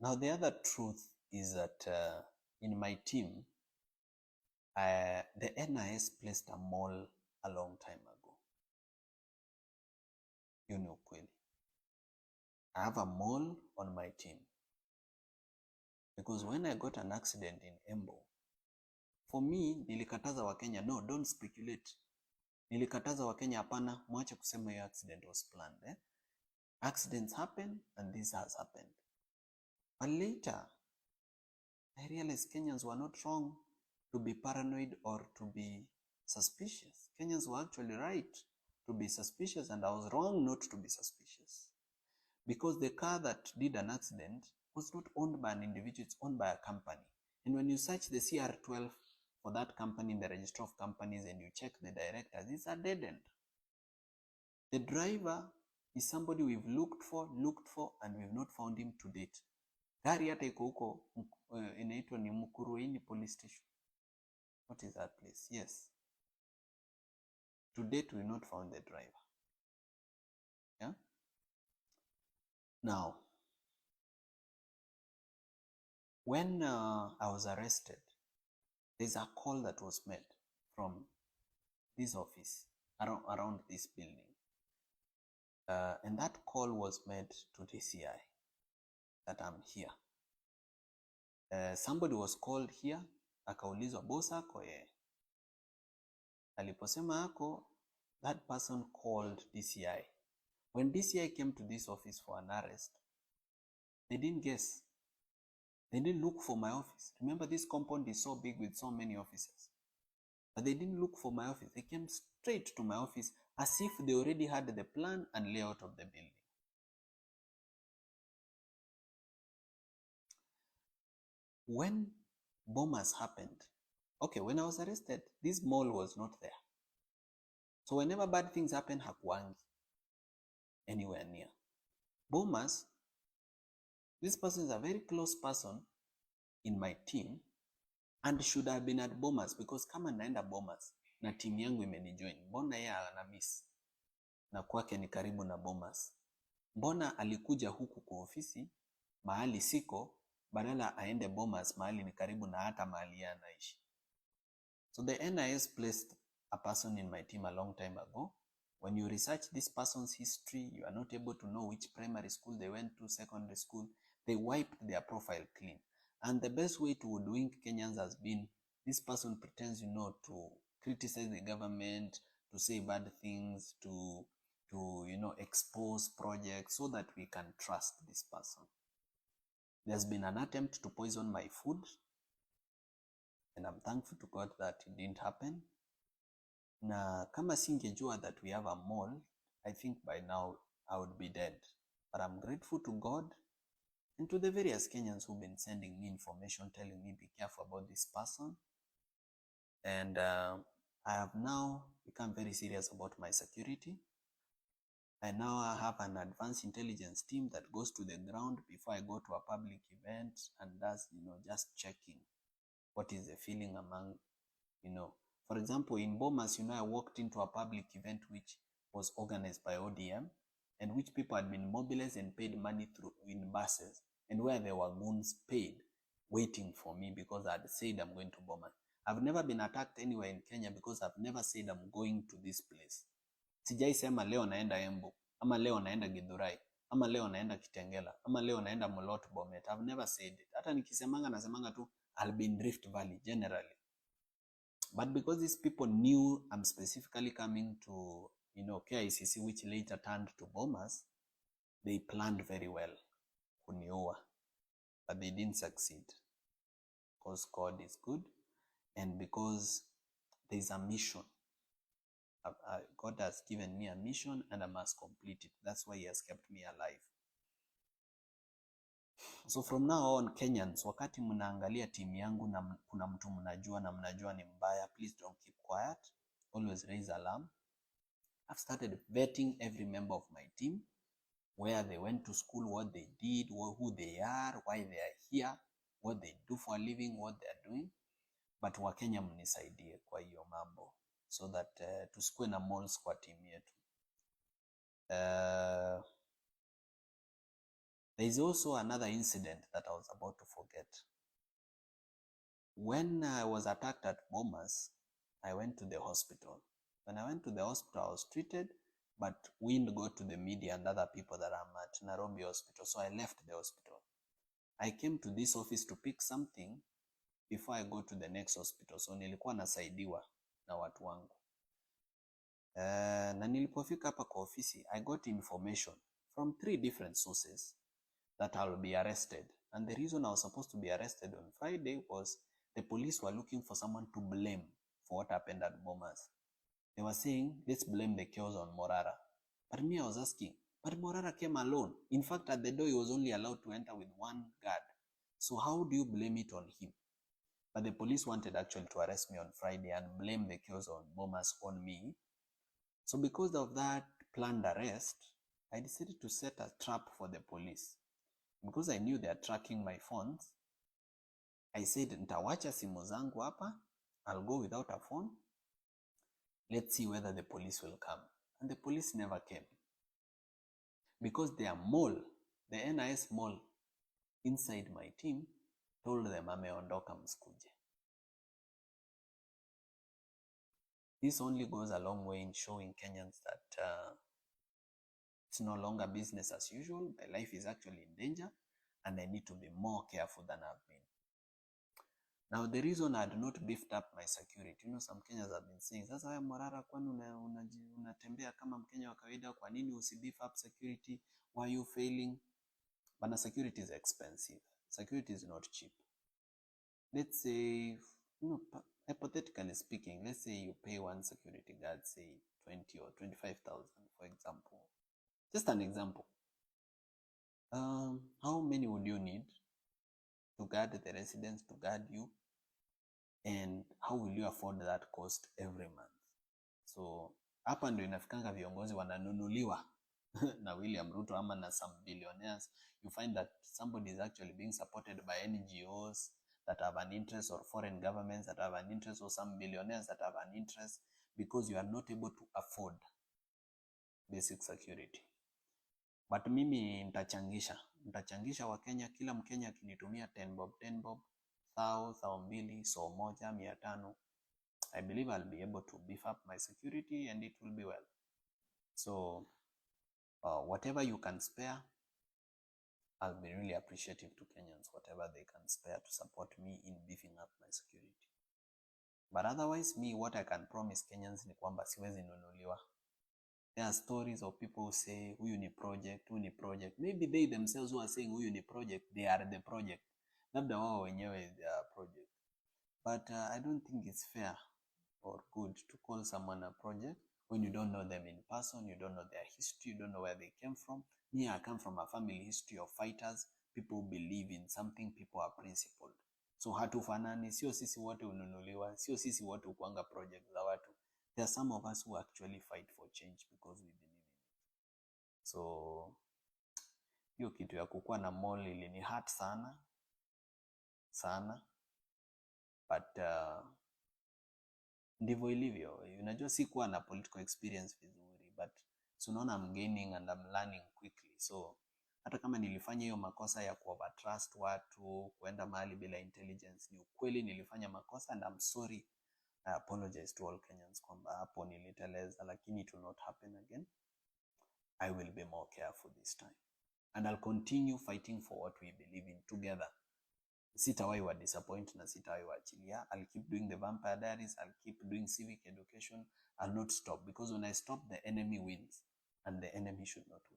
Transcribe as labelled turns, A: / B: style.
A: Now, the other truth is that in my team, the NIS placed a mall a long time ago. You know, kweli. I have a mall on my team. Because when I got an accident in Embu, for me, nilikataza Wakenya, no, don't speculate. Nilikataza Wakenya, hapana, mwache kusema your accident was planned. Accidents happen and this has happened. But later, I realized Kenyans were not wrong to be paranoid or to be suspicious. Kenyans were actually right to be suspicious, and I was wrong not to be suspicious. Because the car that did an accident was not owned by an individual, it's owned by a company. And when you search the CR12 for that company in the register of companies and you check the directors, it's a dead end. The driver is somebody we've looked for, and we've not found him to date. Gari hata iko huko inaitwa ni Mukuruini police station. What is that place? Yes. To date, we've not found the driver. Yeah? Now, when I was arrested, there's a call that was made from this office around this building. And that call was made to DCI that I'm here. Somebody was called here, akaulizwa boss ako aliposema ako, that person called DCI. When DCI came to this office for an arrest, they didn't guess. They didn't look for my office. Remember, this compound is so big with so many offices. But they didn't look for my office. They came straight to my office as if they already had the plan and layout of the building. When bombers happened, okay, when I was arrested, this mall was not there. So whenever bad things happen, hakuangi anywhere near. Bombers, this person is a very close person in my team and should have been at bombers, because kama naenda bombers na team yangu imenijoin, mbona yeye ana miss na kwake ni karibu na bombers? Mbona alikuja huku kwa ofisi mahali siko badala aende bombers mahali ni karibu na hata mahali yeye anaishi? So the NIS placed a person in my team a long time ago. When you research this person's history, you are not able to know which primary school they went to, secondary school. They wiped their profile clean. And the best way to hoodwink Kenyans has been, this person pretends, to criticize the government, to say bad things, to expose projects so that we can trust this person. There's been an attempt to poison my food, and I'm thankful to God that it didn't happen. Na kama singejua that we have a mall, I think by now I would be dead. But I'm grateful to God and to the various Kenyans who've been sending me information, telling me be careful about this person. And I have now become very serious about my security. I now have an advanced intelligence team that goes to the ground before I go to a public event and does, just checking what is the feeling among, For example, in Bomas, I walked into a public event which was organized by ODM and which people had been mobilized and paid money through in buses, and where there were goons paid waiting for me because I had said I'm going to Bomas. I've never been attacked anywhere in Kenya because I've never said I'm going to this place. Sijai sema leo naenda Embu, ama leo naenda Githurai, ama leo naenda Kitengela, ama leo naenda Molot Bomet. I've never said it. Hata nikisemanga nasemanga tu I'll be in Rift Valley generally. But because these people knew I'm specifically coming to, KICC, which later turned to Bomas, they planned very well kuniua. But they didn't succeed. Because God is good and because there's a mission. God has given me a mission and I must complete it. That's why he has kept me alive. So from now on, Kenyans, wakati mnaangalia timu yangu na kuna mtu mnajua na mnajua ni mbaya, please don't keep quiet. Always raise alarm. I've started vetting every member of my team, where they went to school, what they did, who they are, why they are here, what they do for a living, what they are doing. But Wakenya mnisaidie kwa hiyo mambo so that tusikue na malls kwa team yetu. There is also another incident that I was about to forget. When I was attacked at Bomas, I went to the hospital. When I went to the hospital, I was treated, but wind got to the media and other people that I'm at Nairobi hospital, so I left the hospital. I came to this office to pick something before I go to the next hospital, so nilikuwa nasaidiwa na watu wangu. Na nilipofika hapa kwa ofisi, I got information from 3 different sources that I'll be arrested. And the reason I was supposed to be arrested on Friday was the police were looking for someone to blame for what happened at Bomas. They were saying, let's blame the chaos on Morara. But me, I was asking, but Morara came alone. In fact, at the door, he was only allowed to enter with 1 guard. So how do you blame it on him? But the police wanted actually to arrest me on Friday and blame the chaos on Bomas on me. So because of that planned arrest, I decided to set a trap for the police. Because I knew they are tracking my phones, I said, nitawacha simu zangu hapa, I'll go without a phone. Let's see whether the police will come. And the police never came. Because their mole, the NIS mole inside my team, told them ameondoka msikuje. This only goes a long way in showing Kenyans that it's no longer business as usual. My life is actually in danger and I need to be more careful than I've been. Now, the reason I had not beefed up my security, some Kenyans have been saying, sasa wewe Morara, kwani unatembea kama Mkenya wa kawaida, kwa nini usibeef up security? Why are you failing? But security is expensive. Security is not cheap. Let's say, hypothetically speaking, let's say you pay one security guard, say 20 or 25,000, for example. Just an example. How many would you need to guard the residents, to guard you? And how will you afford that cost every month? So, hapa ndio inafikanga viongozi wananunuliwa na William Ruto ama na some billionaires. You find that somebody is actually being supported by NGOs that have an interest, or foreign governments that have an interest, or some billionaires that have an interest, because you are not able to afford basic security. But mimi nitachangisha wa Kenya, kila Mkenya akinitumia 10 bob, 1,000, so moja, 500, I believe I'll be able to beef up my security and it will be well. So whatever you can spare, I'll be really appreciative to Kenyans, whatever they can spare to support me in beefing up my security. But otherwise, me, what I can promise Kenyans ni kwamba siwezi nunuliwa. There are stories of people who say, huyu ni project. Maybe they themselves who are saying huyu ni project, they are the project. Labda wao wenyewe they are project. But I don't think it's fair or good to call someone a project when you don't know them in person, you don't know their history, you don't know where they came from. Me, I come from a family history of fighters. People believe in something, people are principled. So hatufanani, sio sisi wote ununuliwa, sio sisi wote ukuanga project za watu. There are some of us who actually fight for change because we believe in it. So, hiyo kitu ya kukua na mall ilini hurt sana. But ndivyo ilivyo. Unajua sikuwa na political experience vizuri, but so unaona I'm gaining and I'm learning quickly. So hata kama nilifanya hiyo makosa ya kuovertrust watu, kuenda mahali bila intelligence, ni ukweli nilifanya makosa and I'm sorry. I apologize to all Kenyans kwamba hapo niliteleza, lakini it will not happen again. I will be more careful this time. And I'll continue fighting for what we believe in together. Sitawahi wa disappoint na sitawahi waachilia. I'll keep doing the Vampire Diaries. I'll keep doing civic education. I'll not stop, because when I stop, the enemy wins. And the enemy should not win.